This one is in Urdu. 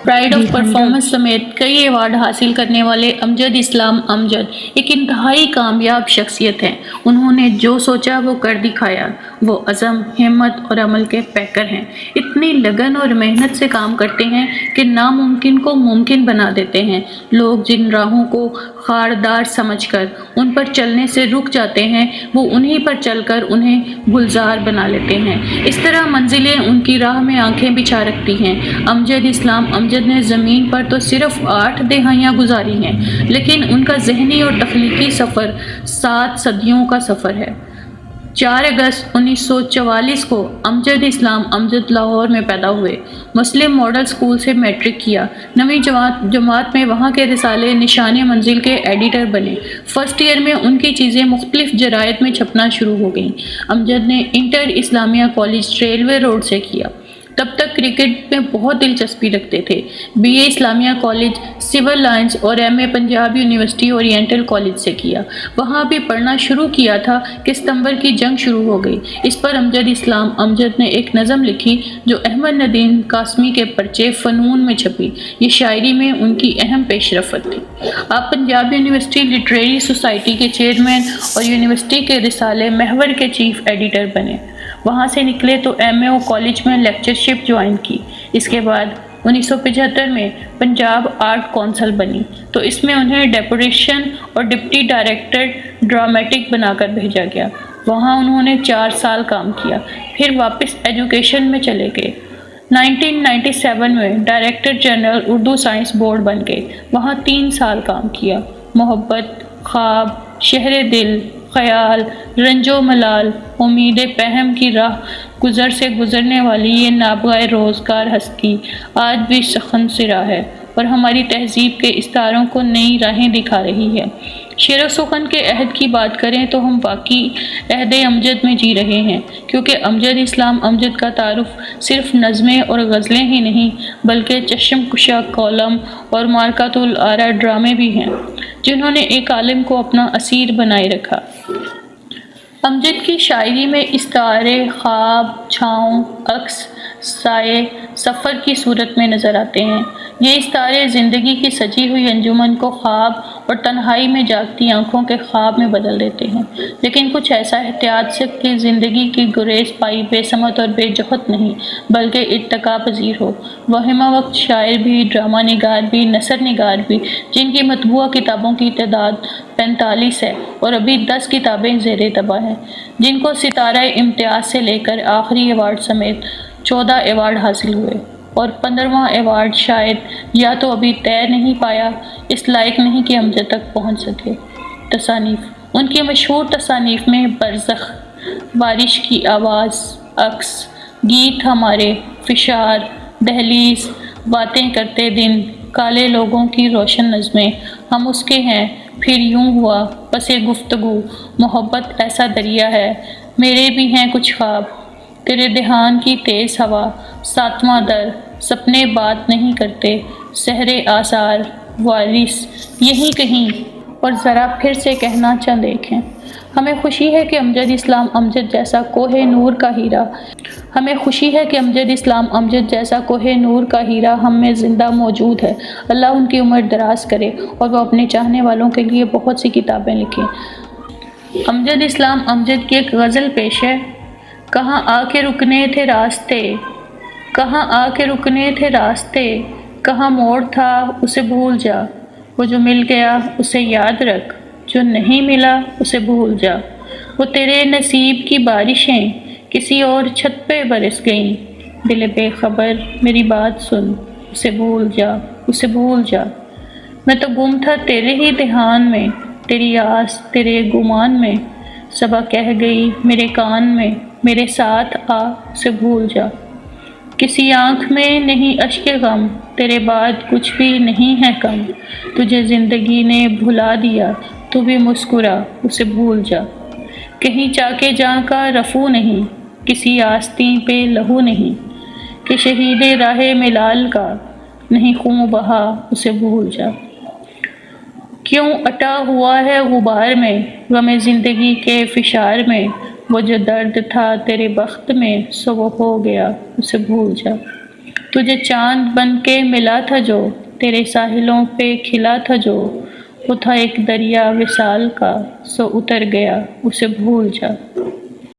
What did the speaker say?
پرائڈ آف پرفارمنس سمیت کئی ایوارڈ حاصل کرنے والے امجد اسلام امجد ایک انتہائی کامیاب شخصیت ہیں۔ انہوں نے جو سوچا وہ کر دکھایا۔ وہ عزم، ہمت اور عمل کے پیکر ہیں۔ اتنی لگن اور محنت سے کام کرتے ہیں کہ ناممکن کو ممکن بنا دیتے ہیں۔ لوگ جن راہوں کو خاردار سمجھ کر ان پر چلنے سے رک جاتے ہیں، وہ انہی پر چل کر انہیں گلزار بنا لیتے ہیں۔ اس طرح منزلیں ان کی راہ میں آنکھیں بچھا رکھتی ہیں۔ امجد اسلام امجد نے زمین پر تو صرف 8 دہائیاں گزاری ہیں، لیکن ان کا ذہنی اور تخلیقی سفر 7 صدیوں کا سفر ہے۔ 4 اگست 1944 کو امجد اسلام امجد لاہور میں پیدا ہوئے۔ مسلم ماڈل اسکول سے میٹرک کیا۔ 9ویں جماعت میں وہاں کے رسالے نشان منزل کے ایڈیٹر بنے۔ فرسٹ ایئر میں ان کی چیزیں مختلف جرائد میں چھپنا شروع ہو گئیں۔ امجد نے انٹر اسلامیہ کالج ریلوے روڈ سے کیا۔ تب تک کرکٹ میں بہت دلچسپی رکھتے تھے۔ B A Islamia college, civil lines اور M A Punjab university oriental college سے کیا۔ وہاں بھی پڑھنا شروع کیا تھا کہ ستمبر کی جنگ شروع ہو گئی۔ اس پر امجد اسلام امجد نے ایک نظم لکھی جو احمد ندیم قاسمی کے پرچے فنون میں چھپی۔ یہ شاعری میں ان کی اہم پیش رفت تھی۔ آپ پنجاب یونیورسٹی لٹریری سوسائٹی کے چیئرمین اور یونیورسٹی کے رسالے محور کے چیف ایڈیٹر بنے۔ وہاں سے نکلے تو ایم اے او کالج میں لیکچرشپ جوائن کی۔ اس کے بعد 1975 میں پنجاب آرٹ کونسل بنی تو اس میں انہیں ڈیپوٹیشن اور ڈپٹی ڈائریکٹر ڈرامٹک بنا کر بھیجا گیا۔ وہاں انہوں نے 4 سال کام کیا، پھر واپس ایجوکیشن میں چلے گئے۔ 1997 میں director general Urdu science board بن گئے۔ وہاں 3 سال کام کیا۔ محبت، خواب، شہر دل، خیال، رنج و ملال، امید پہم کی راہ گزر سے گزرنے والی یہ نابغہ روزگار ہستی آج بھی سخن سرا ہے اور ہماری تہذیب کے استاروں کو نئی راہیں دکھا رہی ہے۔ شعر و سخن کے عہد کی بات کریں تو ہم واقعی عہد امجد میں جی رہے ہیں، کیونکہ امجد اسلام امجد کا تعارف صرف نظمیں اور غزلیں ہی نہیں بلکہ چشم کشا کالم اور مارکۃ الآراء ڈرامے بھی ہیں، جنہوں نے ایک عالم کو اپنا اسیر بنائے رکھا۔ امجد کی شاعری میں استعارے خواب، چھاؤں، عکس، سائے، سفر کی صورت میں نظر آتے ہیں۔ یہ استعارے زندگی کی سجی ہوئی انجمن کو خواب اور تنہائی میں جاگتی آنکھوں کے خواب میں بدل دیتے ہیں، لیکن کچھ ایسا احتیاط سے کہ زندگی کی گریز پائی بے سمت اور بے جہت نہیں بلکہ ارتقا پذیر ہو۔ وہ ہمہ وقت شاعر بھی، ڈرامہ نگار بھی، نثر نگار بھی، جن کی مطبوعہ کتابوں کی تعداد 45 ہے اور ابھی 10 کتابیں زیر طبع ہیں، جن کو ستارہ امتیاز سے لے کر آخری ایوارڈ سمیت 14 ایوارڈ حاصل ہوئے، اور 15واں ایوارڈ شاید یا تو ابھی طے نہیں پایا، اس لائق نہیں کہ امجد تک پہنچ سکے۔ تصانیف: ان کی مشہور تصانیف میں برزخ، بارش کی آواز، عکس، گیت ہمارے، فشار، دہلیز، باتیں کرتے دن، کالے لوگوں کی روشن نظمیں، ہم اس کے ہیں، پھر یوں ہوا، پس گفتگو، محبت ایسا دریا ہے، میرے بھی ہیں کچھ خواب، تیرے دہان کی تیز ہوا، 7واں در، سپنے بات نہیں کرتے، سحر آثار، وارث، یہی کہیں، اور ذرا پھر سے کہنا چند ایک ہیں۔ ہمیں خوشی ہے کہ امجد اسلام امجد جیسا کوہ نور کا ہیرا ہم میں زندہ موجود ہے۔ اللہ ان کی عمر دراز کرے اور وہ اپنے چاہنے والوں کے لیے بہت سی کتابیں لکھیں۔ امجد اسلام امجد کی ایک غزل پیش ہے۔ کہاں آ کے رکنے تھے راستے، کہاں آ کے رکنے تھے راستے، کہاں موڑ تھا اسے بھول جا، وہ جو مل گیا اسے یاد رکھ، جو نہیں ملا اسے بھول جا، وہ تیرے نصیب کی بارشیں کسی اور چھت پہ برس گئیں، دل بے خبر میری بات سن، اسے بھول جا، اسے بھول جا، میں تو گم تھا تیرے ہی دھیان میں، تیری آس تیرے گمان میں، صبا کہہ گئی میرے کان میں، میرے ساتھ آ اسے بھول جا، کسی آنکھ میں نہیں اشک غم، تیرے بعد کچھ بھی نہیں ہے کم، تجھے زندگی نے بھلا دیا تو بھی مسکرا اسے بھول جا، کہیں چاکے جاں کا رفو نہیں، کسی آستین پہ لہو نہیں، کہ شہید راہ ملال کا نہیں خون بہا اسے بھول جا، کیوں اٹا ہوا ہے غبار میں غم زندگی کے فشار میں، وہ جو درد تھا تیرے بخت میں سو وہ ہو گیا اسے بھول جا، تجھے چاند بن کے ملا تھا جو، تیرے ساحلوں پہ کھلا تھا جو، وہ تھا ایک دریا وصال کا، سو اتر گیا اسے بھول جا۔